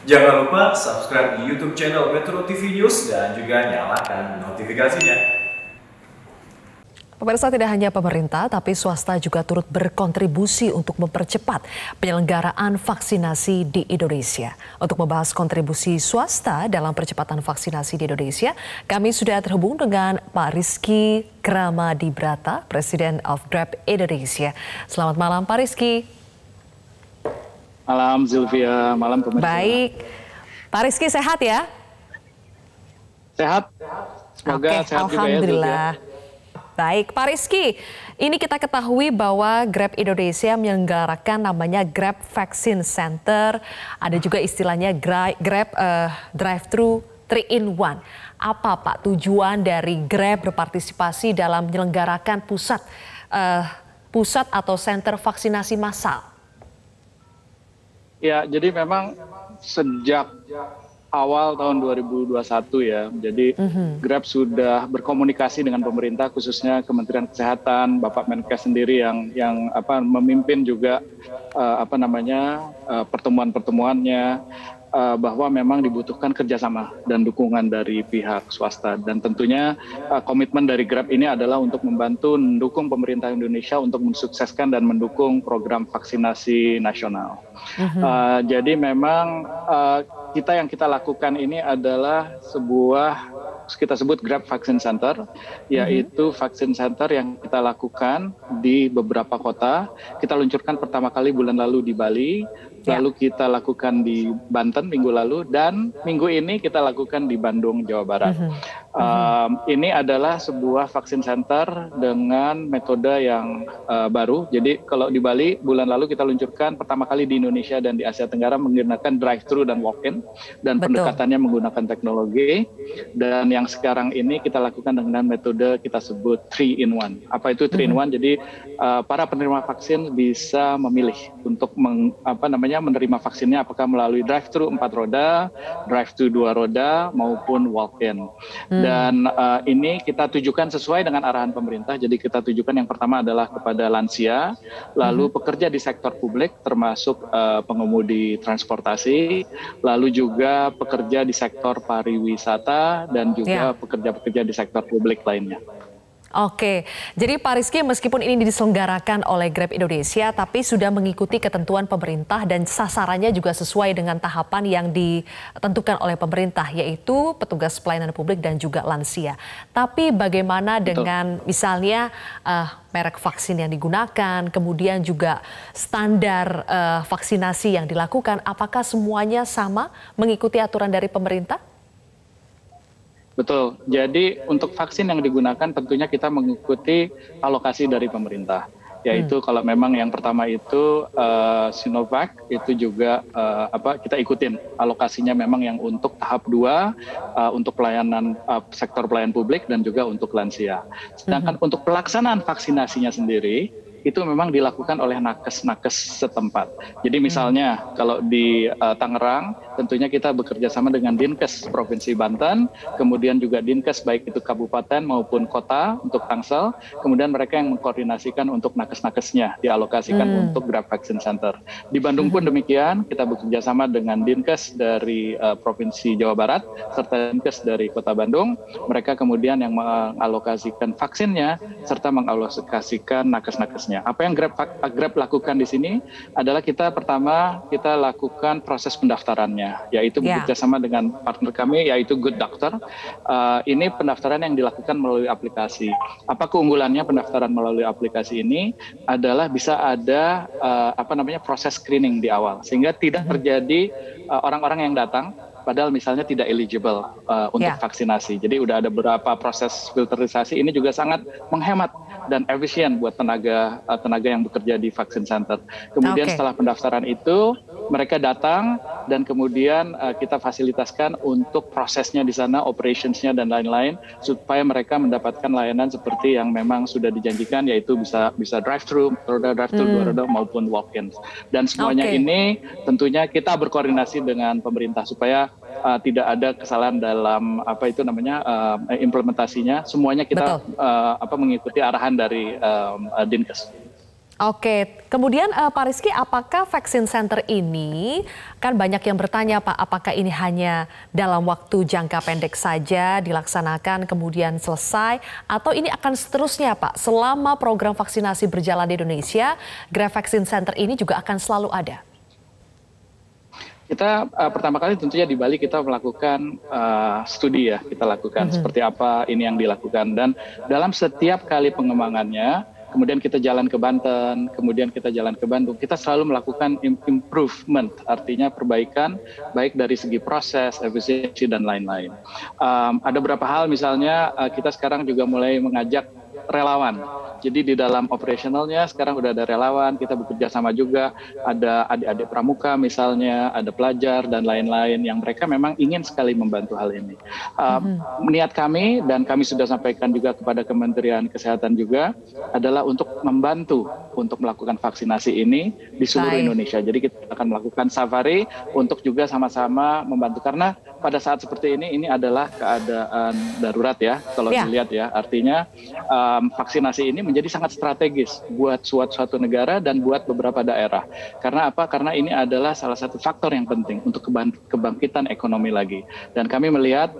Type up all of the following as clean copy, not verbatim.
Jangan lupa subscribe di YouTube channel Metro TV News dan juga nyalakan notifikasinya. Pemirsa, tidak hanya pemerintah, tapi swasta juga turut berkontribusi untuk mempercepat penyelenggaraan vaksinasi di Indonesia. Untuk membahas kontribusi swasta dalam percepatan vaksinasi di Indonesia, kami sudah terhubung dengan Pak Rizky Kramadibrata, Presiden of Grab Indonesia. Selamat malam, Pak Rizky. Malam, Zulfia. Malam, pemirsa. Baik. Pak Rizky sehat ya? Sehat. Semoga sehat juga ya, Zulfia. Baik, Pak Rizky, ini kita ketahui bahwa Grab Indonesia menyelenggarakan namanya Grab Vaccine Center, ada juga istilahnya Grab Drive-Thru 3-in-1. Apa Pak tujuan dari Grab berpartisipasi dalam menyelenggarakan pusat atau center vaksinasi massal? Ya, jadi memang sejak awal tahun 2021 ya, jadi Grab sudah berkomunikasi dengan pemerintah, khususnya Kementerian Kesehatan, Bapak Menkes sendiri yang memimpin juga pertemuan-pertemuannya, bahwa memang dibutuhkan kerjasama dan dukungan dari pihak swasta, dan tentunya komitmen dari Grab ini adalah untuk membantu mendukung pemerintah Indonesia untuk mensukseskan dan mendukung program vaksinasi nasional. Jadi memang yang kita lakukan ini adalah sebuah, kita sebut Grab Vaccine Center, yaitu vaksin center yang kita lakukan di beberapa kota. Kita luncurkan pertama kali bulan lalu di Bali, lalu kita lakukan di Banten minggu lalu, dan minggu ini kita lakukan di Bandung, Jawa Barat. Ini adalah sebuah vaksin center dengan metode yang baru. Jadi kalau di Bali bulan lalu kita luncurkan pertama kali di Indonesia dan di Asia Tenggara menggunakan drive-thru dan walk-in, dan pendekatannya menggunakan teknologi. Dan yang sekarang ini kita lakukan dengan metode kita sebut 3-in-1. Apa itu 3-in-1? Jadi para penerima vaksin bisa memilih untuk menerima vaksinnya apakah melalui drive-thru 4 roda, drive-thru 2 roda, maupun walk-in. Dan ini kita tujukan sesuai dengan arahan pemerintah. Jadi kita tujukan yang pertama adalah kepada lansia, lalu pekerja di sektor publik termasuk pengemudi transportasi, lalu juga pekerja di sektor pariwisata, dan juga pekerja-pekerja di sektor publik lainnya. Oke, jadi Pak Rizky, meskipun ini diselenggarakan oleh Grab Indonesia, tapi sudah mengikuti ketentuan pemerintah dan sasarannya juga sesuai dengan tahapan yang ditentukan oleh pemerintah, yaitu petugas pelayanan publik dan juga lansia. Tapi bagaimana dengan misalnya merek vaksin yang digunakan, kemudian juga standar vaksinasi yang dilakukan, apakah semuanya sama mengikuti aturan dari pemerintah? Betul, jadi untuk vaksin yang digunakan tentunya kita mengikuti alokasi dari pemerintah. Yaitu kalau memang yang pertama itu Sinovac, itu juga kita ikutin alokasinya memang yang untuk tahap 2 untuk pelayanan sektor pelayanan publik dan juga untuk lansia. Sedangkan untuk pelaksanaan vaksinasinya sendiri, itu memang dilakukan oleh nakes-nakes setempat. Jadi misalnya kalau di Tangerang, tentunya kita bekerja sama dengan Dinkes Provinsi Banten, kemudian juga Dinkes baik itu kabupaten maupun kota untuk Tangsel, kemudian mereka yang mengkoordinasikan untuk nakes-nakesnya dialokasikan untuk Grab Vaccine Center. Di Bandung pun demikian, kita bekerja sama dengan Dinkes dari Provinsi Jawa Barat, serta Dinkes dari Kota Bandung. Mereka kemudian yang mengalokasikan vaksinnya, serta mengalokasikan nakes-nakesnya. Apa yang Grab lakukan di sini adalah kita lakukan proses pendaftarannya, yaitu bekerja sama dengan partner kami, yaitu Good Doctor. Ini pendaftaran yang dilakukan melalui aplikasi. Apa keunggulannya pendaftaran melalui aplikasi ini adalah bisa ada proses screening di awal, sehingga tidak terjadi orang-orang yang datang padahal misalnya tidak eligible untuk vaksinasi. Jadi udah ada beberapa proses filterisasi. Ini juga sangat menghemat dan efisien buat tenaga yang bekerja di vaksin center. Kemudian setelah pendaftaran itu mereka datang dan kemudian kita fasilitaskan untuk prosesnya di sana, operationsnya dan lain-lain, supaya mereka mendapatkan layanan seperti yang memang sudah dijanjikan, yaitu bisa drive-thru, drive-thru 2 roda maupun walk-in. Dan semuanya ini tentunya kita berkoordinasi dengan pemerintah supaya tidak ada kesalahan dalam implementasinya. Semuanya kita mengikuti arahan dari Dinkes. Oke, kemudian Pak Rizky, apakah vaksin center ini, kan banyak yang bertanya Pak, apakah ini hanya dalam waktu jangka pendek saja dilaksanakan kemudian selesai, atau ini akan seterusnya Pak, selama program vaksinasi berjalan di Indonesia, Grab Vaksin Center ini juga akan selalu ada? Kita pertama kali tentunya di Bali kita melakukan studi ya, kita lakukan seperti apa ini yang dilakukan, dan dalam setiap kali pengembangannya, kemudian kita jalan ke Banten, kemudian kita jalan ke Bandung, kita selalu melakukan improvement, artinya perbaikan baik dari segi proses, efisiensi, dan lain-lain. Ada beberapa hal misalnya kita sekarang juga mulai mengajak relawan. Jadi di dalam operasionalnya sekarang udah ada relawan, kita bekerja sama juga, ada adik-adik pramuka misalnya, ada pelajar dan lain-lain yang mereka memang ingin sekali membantu hal ini. Niat kami, dan kami sudah sampaikan juga kepada Kementerian Kesehatan juga, adalah untuk membantu untuk melakukan vaksinasi ini di seluruh Indonesia. Jadi kita akan melakukan safari untuk juga sama-sama membantu, karena pada saat seperti ini adalah keadaan darurat ya, kalau dilihat ya, artinya vaksinasi ini menjadi sangat strategis buat suatu negara dan buat beberapa daerah. Karena apa? Karena ini adalah salah satu faktor yang penting untuk kebangkitan ekonomi lagi. Dan kami melihat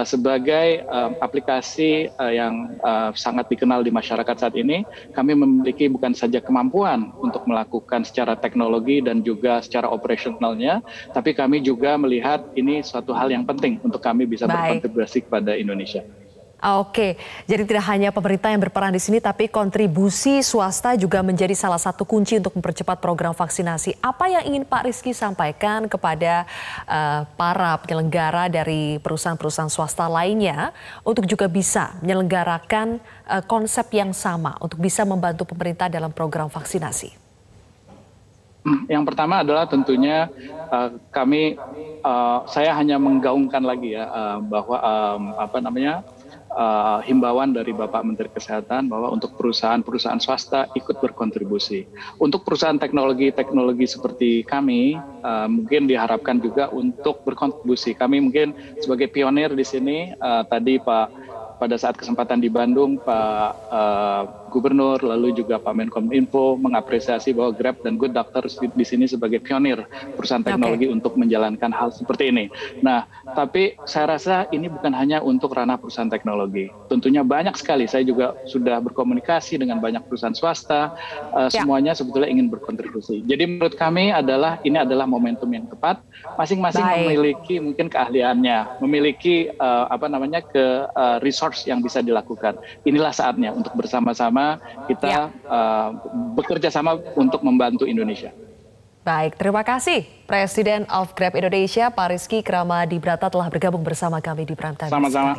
sebagai aplikasi yang sangat dikenal di masyarakat saat ini, kami memiliki bukan saja kemampuan untuk melakukan secara teknologi dan juga secara operasionalnya, tapi kami juga melihat ini suatu hal yang penting untuk kami bisa berkontribusi kepada Indonesia. Oke, jadi tidak hanya pemerintah yang berperan di sini, tapi kontribusi swasta juga menjadi salah satu kunci untuk mempercepat program vaksinasi. Apa yang ingin Pak Rizky sampaikan kepada para penyelenggara dari perusahaan-perusahaan swasta lainnya untuk juga bisa menyelenggarakan konsep yang sama untuk bisa membantu pemerintah dalam program vaksinasi? Yang pertama adalah tentunya saya hanya menggaungkan lagi ya bahwa himbauan dari Bapak Menteri Kesehatan bahwa untuk perusahaan-perusahaan swasta ikut berkontribusi. Untuk perusahaan teknologi seperti kami, mungkin diharapkan juga untuk berkontribusi. Kami mungkin sebagai pionir di sini, tadi pada saat kesempatan di Bandung, Pak Gubernur, lalu juga Pak Menkominfo mengapresiasi bahwa Grab dan Good Doctor di sini sebagai pionir perusahaan teknologi untuk menjalankan hal seperti ini. Nah, tapi saya rasa ini bukan hanya untuk ranah perusahaan teknologi. Tentunya banyak sekali, saya juga sudah berkomunikasi dengan banyak perusahaan swasta, semuanya sebetulnya ingin berkontribusi. Jadi menurut kami ini adalah momentum yang tepat, masing-masing memiliki mungkin keahliannya, memiliki resource yang bisa dilakukan. Inilah saatnya untuk bersama-sama kita bekerja sama untuk membantu Indonesia. Baik, terima kasih Presiden of Grab Indonesia, Pak Rizky Kramadibrata telah bergabung bersama kami di Prime Time. Sama-sama.